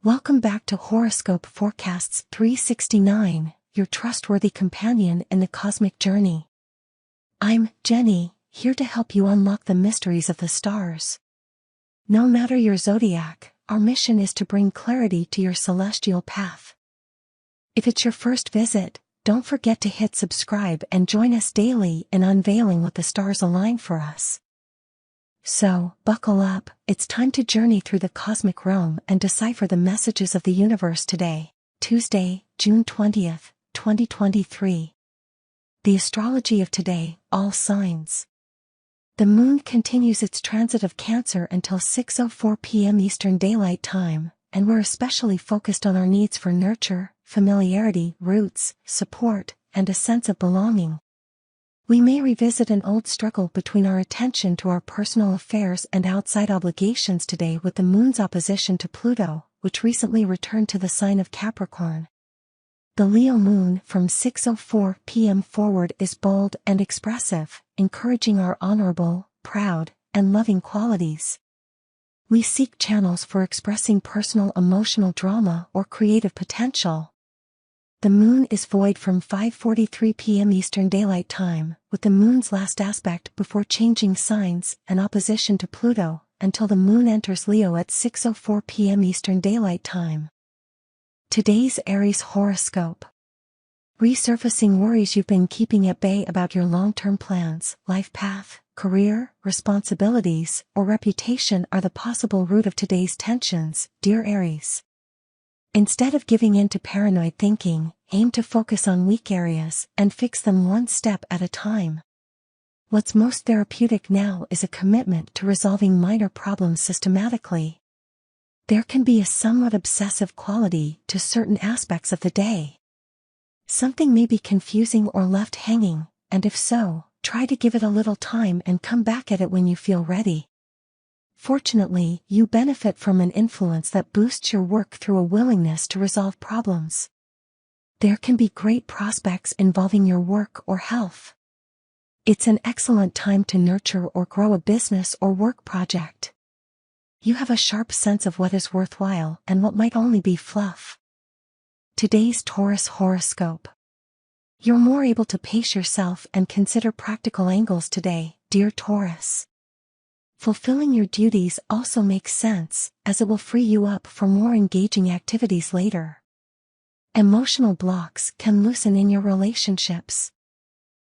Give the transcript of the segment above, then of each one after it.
Welcome back to Horoscope Forecasts 369, your trustworthy companion in the cosmic journey. I'm Jenny, here to help you unlock the mysteries of the stars. No matter your zodiac, our mission is to bring clarity to your celestial path. If it's your first visit, don't forget to hit subscribe and join us daily in unveiling what the stars align for us. So, buckle up, it's time to journey through the cosmic realm and decipher the messages of the universe today, Tuesday, June 20th, 2023. The astrology of today, all signs. The moon continues its transit of Cancer until 6:04 p.m. Eastern Daylight Time, and we're especially focused on our needs for nurture, familiarity, roots, support, and a sense of belonging. We may revisit an old struggle between our attention to our personal affairs and outside obligations today with the moon's opposition to Pluto, which recently returned to the sign of Capricorn. The Leo moon from 6:04 p.m. forward is bold and expressive, encouraging our honorable, proud, and loving qualities. We seek channels for expressing personal emotional drama or creative potential. The moon is void from 5:43 p.m. Eastern Daylight Time, with the moon's last aspect before changing signs and opposition to Pluto, until the moon enters Leo at 6:04 p.m. Eastern Daylight Time. Today's Aries horoscope. Resurfacing worries you've been keeping at bay about your long-term plans, life path, career, responsibilities, or reputation are the possible root of today's tensions, dear Aries. Instead of giving in to paranoid thinking, aim to focus on weak areas and fix them one step at a time. What's most therapeutic now is a commitment to resolving minor problems systematically. There can be a somewhat obsessive quality to certain aspects of the day. Something may be confusing or left hanging, and if so, try to give it a little time and come back at it when you feel ready. Fortunately, you benefit from an influence that boosts your work through a willingness to resolve problems. There can be great prospects involving your work or health. It's an excellent time to nurture or grow a business or work project. You have a sharp sense of what is worthwhile and what might only be fluff. Today's Taurus horoscope. You're more able to pace yourself and consider practical angles today, dear Taurus. Fulfilling your duties also makes sense, as it will free you up for more engaging activities later. Emotional blocks can loosen in your relationships.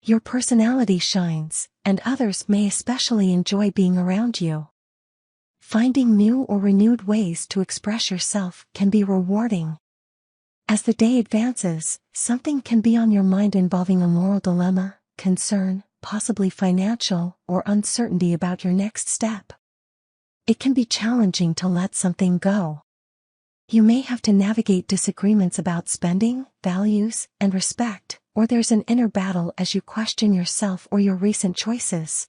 Your personality shines, and others may especially enjoy being around you. Finding new or renewed ways to express yourself can be rewarding. As the day advances, something can be on your mind involving a moral dilemma, concern, possibly financial, or uncertainty about your next step. It can be challenging to let something go. You may have to navigate disagreements about spending, values, and respect, or there's an inner battle as you question yourself or your recent choices.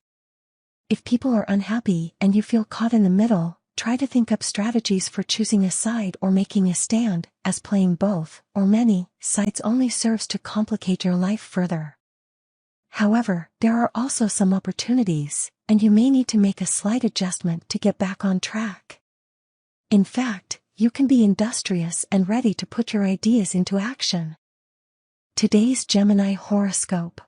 If people are unhappy and you feel caught in the middle, try to think up strategies for choosing a side or making a stand, as playing both, or many, sides only serves to complicate your life further. However, there are also some opportunities, and you may need to make a slight adjustment to get back on track. In fact, you can be industrious and ready to put your ideas into action. Today's Gemini horoscope.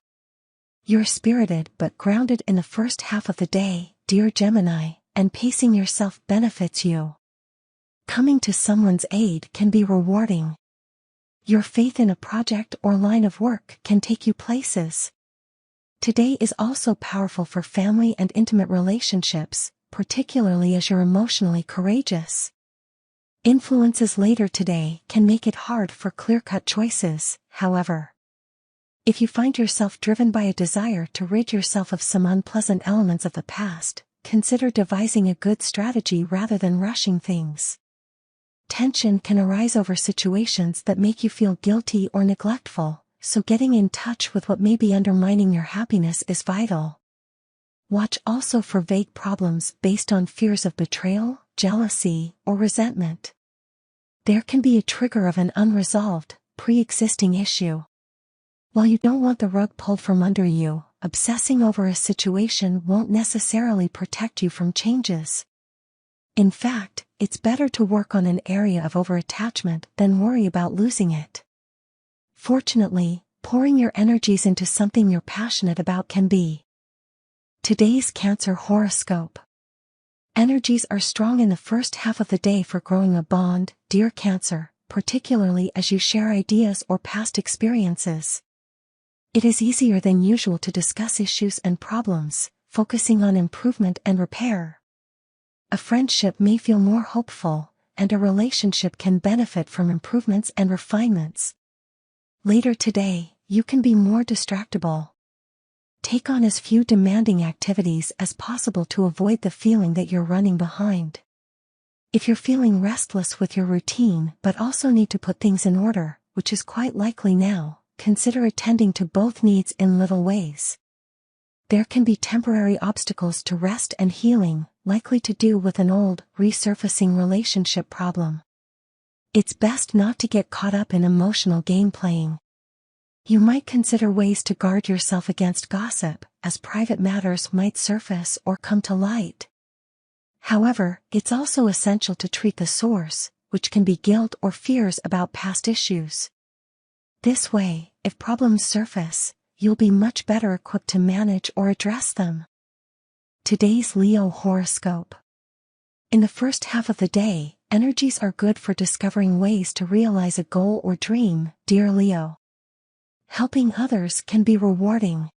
You're spirited but grounded in the first half of the day, dear Gemini, and pacing yourself benefits you. Coming to someone's aid can be rewarding. Your faith in a project or line of work can take you places. Today is also powerful for family and intimate relationships, particularly as you're emotionally courageous. Influences later today can make it hard for clear-cut choices, however. If you find yourself driven by a desire to rid yourself of some unpleasant elements of the past, consider devising a good strategy rather than rushing things. Tension can arise over situations that make you feel guilty or neglectful, so getting in touch with what may be undermining your happiness is vital. Watch also for vague problems based on fears of betrayal, jealousy, or resentment. There can be a trigger of an unresolved, pre-existing issue. While you don't want the rug pulled from under you, obsessing over a situation won't necessarily protect you from changes. In fact, it's better to work on an area of over-attachment than worry about losing it. Fortunately, pouring your energies into something you're passionate about can be. Today's Cancer horoscope. Energies are strong in the first half of the day for growing a bond, dear Cancer, particularly as you share ideas or past experiences. It is easier than usual to discuss issues and problems, focusing on improvement and repair. A friendship may feel more hopeful, and a relationship can benefit from improvements and refinements. Later today, you can be more distractible. Take on as few demanding activities as possible to avoid the feeling that you're running behind. If you're feeling restless with your routine but also need to put things in order, which is quite likely now, consider attending to both needs in little ways. There can be temporary obstacles to rest and healing, likely to do with an old, resurfacing relationship problem. It's best not to get caught up in emotional game playing. You might consider ways to guard yourself against gossip, as private matters might surface or come to light. However, it's also essential to treat the source, which can be guilt or fears about past issues. This way, if problems surface, you'll be much better equipped to manage or address them. Today's Leo horoscope. In the first half of the day, energies are good for discovering ways to realize a goal or dream, dear Leo. Helping others can be rewarding.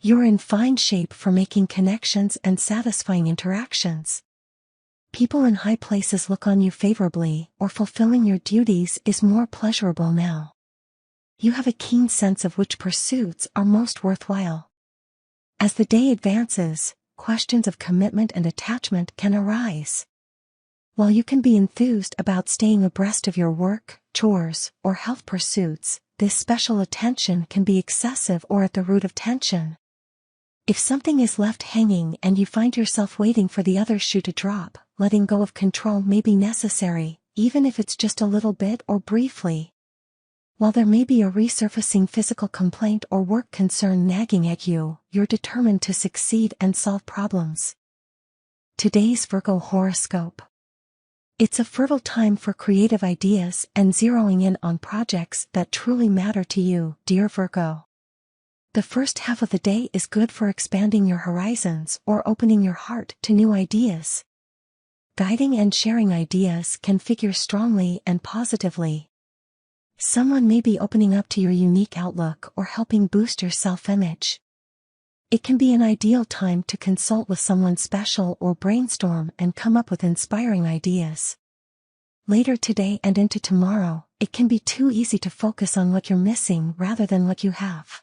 You're in fine shape for making connections and satisfying interactions. People in high places look on you favorably, or fulfilling your duties is more pleasurable now. You have a keen sense of which pursuits are most worthwhile. As the day advances, questions of commitment and attachment can arise. While you can be enthused about staying abreast of your work, chores, or health pursuits, this special attention can be excessive or at the root of tension. If something is left hanging and you find yourself waiting for the other shoe to drop, letting go of control may be necessary, even if it's just a little bit or briefly. While there may be a resurfacing physical complaint or work concern nagging at you, you're determined to succeed and solve problems. Today's Virgo horoscope. It's a fertile time for creative ideas and zeroing in on projects that truly matter to you, dear Virgo. The first half of the day is good for expanding your horizons or opening your heart to new ideas. Guiding and sharing ideas can figure strongly and positively. Someone may be opening up to your unique outlook or helping boost your self-image. It can be an ideal time to consult with someone special or brainstorm and come up with inspiring ideas. Later today and into tomorrow, it can be too easy to focus on what you're missing rather than what you have.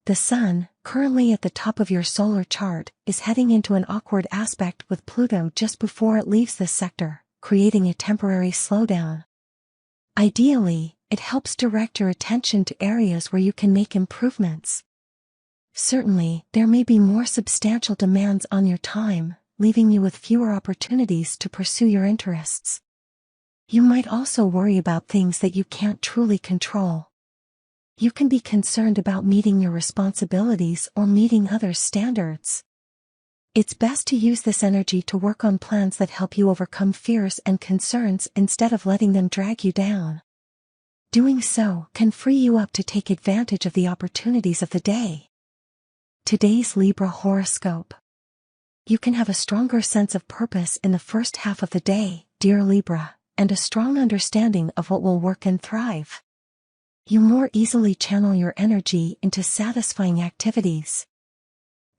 The Sun, currently at the top of your solar chart, is heading into an awkward aspect with Pluto just before it leaves this sector, creating a temporary slowdown. Ideally, it helps direct your attention to areas where you can make improvements. Certainly, there may be more substantial demands on your time, leaving you with fewer opportunities to pursue your interests. You might also worry about things that you can't truly control. You can be concerned about meeting your responsibilities or meeting others' standards. It's best to use this energy to work on plans that help you overcome fears and concerns instead of letting them drag you down. Doing so can free you up to take advantage of the opportunities of the day. Today's Libra horoscope. You can have a stronger sense of purpose in the first half of the day, dear Libra, and a strong understanding of what will work and thrive. You more easily channel your energy into satisfying activities.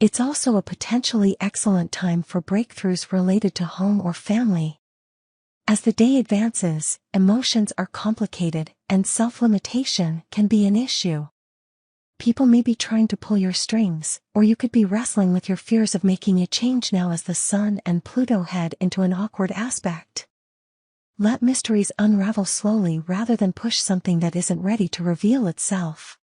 It's also a potentially excellent time for breakthroughs related to home or family. As the day advances, emotions are complicated, and self-limitation can be an issue. People may be trying to pull your strings, or you could be wrestling with your fears of making a change now as the Sun and Pluto head into an awkward aspect. Let mysteries unravel slowly rather than push something that isn't ready to reveal itself.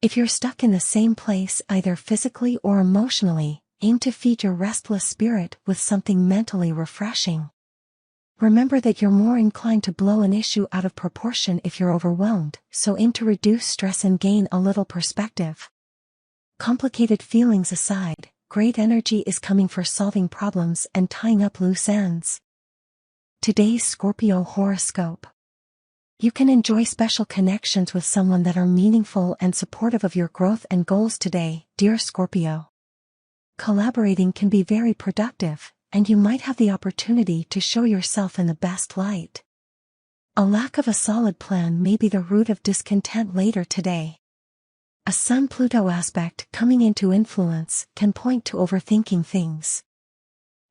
If you're stuck in the same place either physically or emotionally, aim to feed your restless spirit with something mentally refreshing. Remember that you're more inclined to blow an issue out of proportion if you're overwhelmed, so aim to reduce stress and gain a little perspective. Complicated feelings aside, great energy is coming for solving problems and tying up loose ends. Today's Scorpio horoscope. You can enjoy special connections with someone that are meaningful and supportive of your growth and goals today, dear Scorpio. Collaborating can be very productive, and you might have the opportunity to show yourself in the best light. A lack of a solid plan may be the root of discontent later today. A Sun-Pluto aspect coming into influence can point to overthinking things.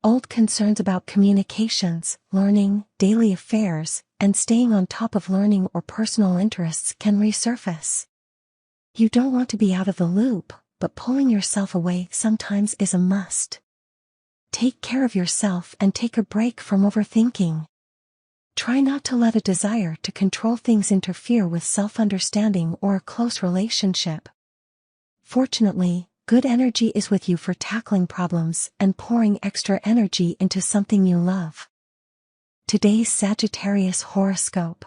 Old concerns about communications, learning, daily affairs, and staying on top of learning or personal interests can resurface. You don't want to be out of the loop, but pulling yourself away sometimes is a must. Take care of yourself and take a break from overthinking. Try not to let a desire to control things interfere with self-understanding or a close relationship. Fortunately, good energy is with you for tackling problems and pouring extra energy into something you love. Today's Sagittarius horoscope.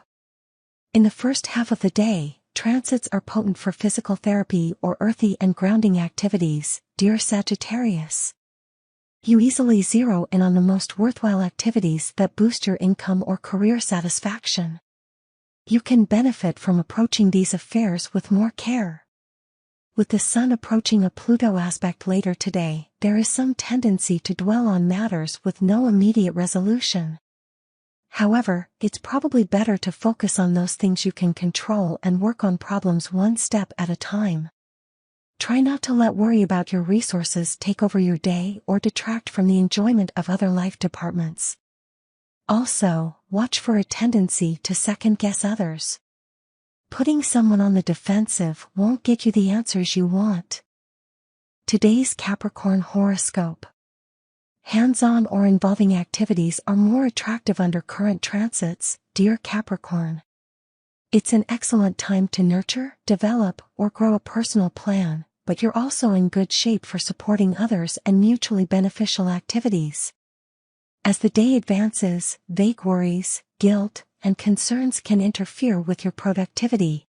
In the first half of the day, transits are potent for physical therapy or earthy and grounding activities, dear Sagittarius. You easily zero in on the most worthwhile activities that boost your income or career satisfaction. You can benefit from approaching these affairs with more care. With the Sun approaching a Pluto aspect later today, there is some tendency to dwell on matters with no immediate resolution. However, it's probably better to focus on those things you can control and work on problems one step at a time. Try not to let worry about your resources take over your day or detract from the enjoyment of other life departments. Also, watch for a tendency to second-guess others. Putting someone on the defensive won't get you the answers you want. Today's Capricorn horoscope. Hands-on or involving activities are more attractive under current transits, dear Capricorn. It's an excellent time to nurture, develop, or grow a personal plan, but you're also in good shape for supporting others and mutually beneficial activities. As the day advances, vague worries, guilt, and concerns can interfere with your productivity.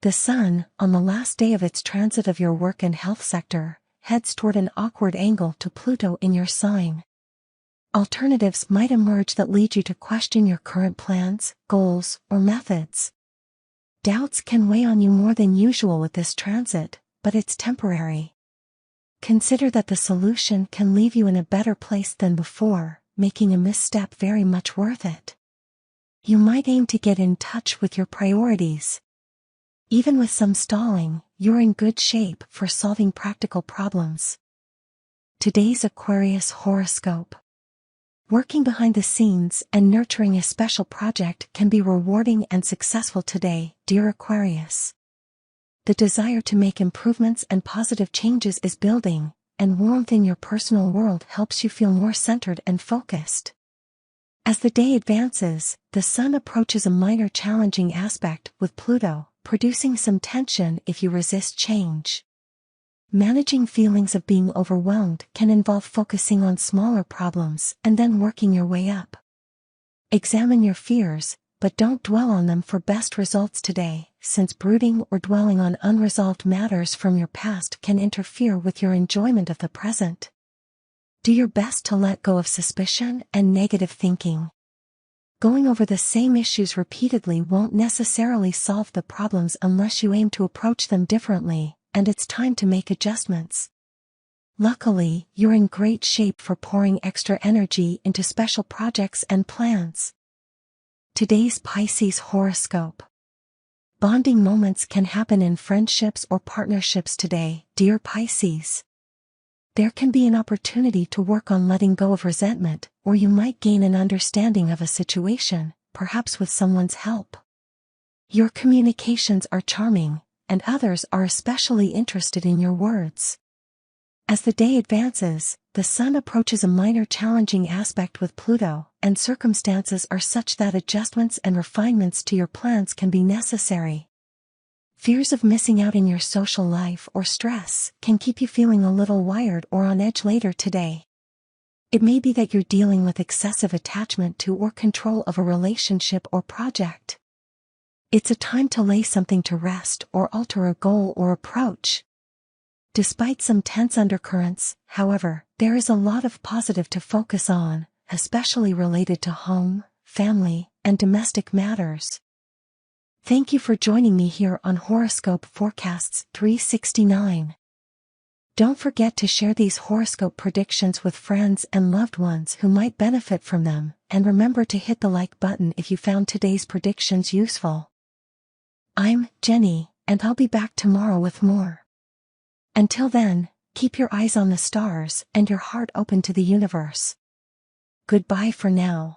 The Sun, on the last day of its transit of your work and health sector, heads toward an awkward angle to Pluto in your sign. Alternatives might emerge that lead you to question your current plans, goals, or methods. Doubts can weigh on you more than usual with this transit, but it's temporary. Consider that the solution can leave you in a better place than before, making a misstep very much worth it. You might aim to get in touch with your priorities. Even with some stalling, you're in good shape for solving practical problems. Today's Aquarius horoscope. Working behind the scenes and nurturing a special project can be rewarding and successful today, dear Aquarius. The desire to make improvements and positive changes is building, and warmth in your personal world helps you feel more centered and focused. As the day advances, the Sun approaches a minor challenging aspect with Pluto, producing some tension if you resist change. Managing feelings of being overwhelmed can involve focusing on smaller problems and then working your way up. Examine your fears, but don't dwell on them for best results today, since brooding or dwelling on unresolved matters from your past can interfere with your enjoyment of the present. Do your best to let go of suspicion and negative thinking. Going over the same issues repeatedly won't necessarily solve the problems unless you aim to approach them differently, and it's time to make adjustments. Luckily, you're in great shape for pouring extra energy into special projects and plans. Today's Pisces horoscope. Bonding moments can happen in friendships or partnerships today, dear Pisces. There can be an opportunity to work on letting go of resentment, or you might gain an understanding of a situation, perhaps with someone's help. Your communications are charming, and others are especially interested in your words. As the day advances, the Sun approaches a minor challenging aspect with Pluto, and circumstances are such that adjustments and refinements to your plans can be necessary. Fears of missing out in your social life or stress can keep you feeling a little wired or on edge later today. It may be that you're dealing with excessive attachment to or control of a relationship or project. It's a time to lay something to rest or alter a goal or approach. Despite some tense undercurrents, however, there is a lot of positive to focus on, especially related to home, family, and domestic matters. Thank you for joining me here on Horoscope Forecasts 369. Don't forget to share these horoscope predictions with friends and loved ones who might benefit from them, and remember to hit the like button if you found today's predictions useful. I'm Jenny, and I'll be back tomorrow with more. Until then, keep your eyes on the stars and your heart open to the universe. Goodbye for now.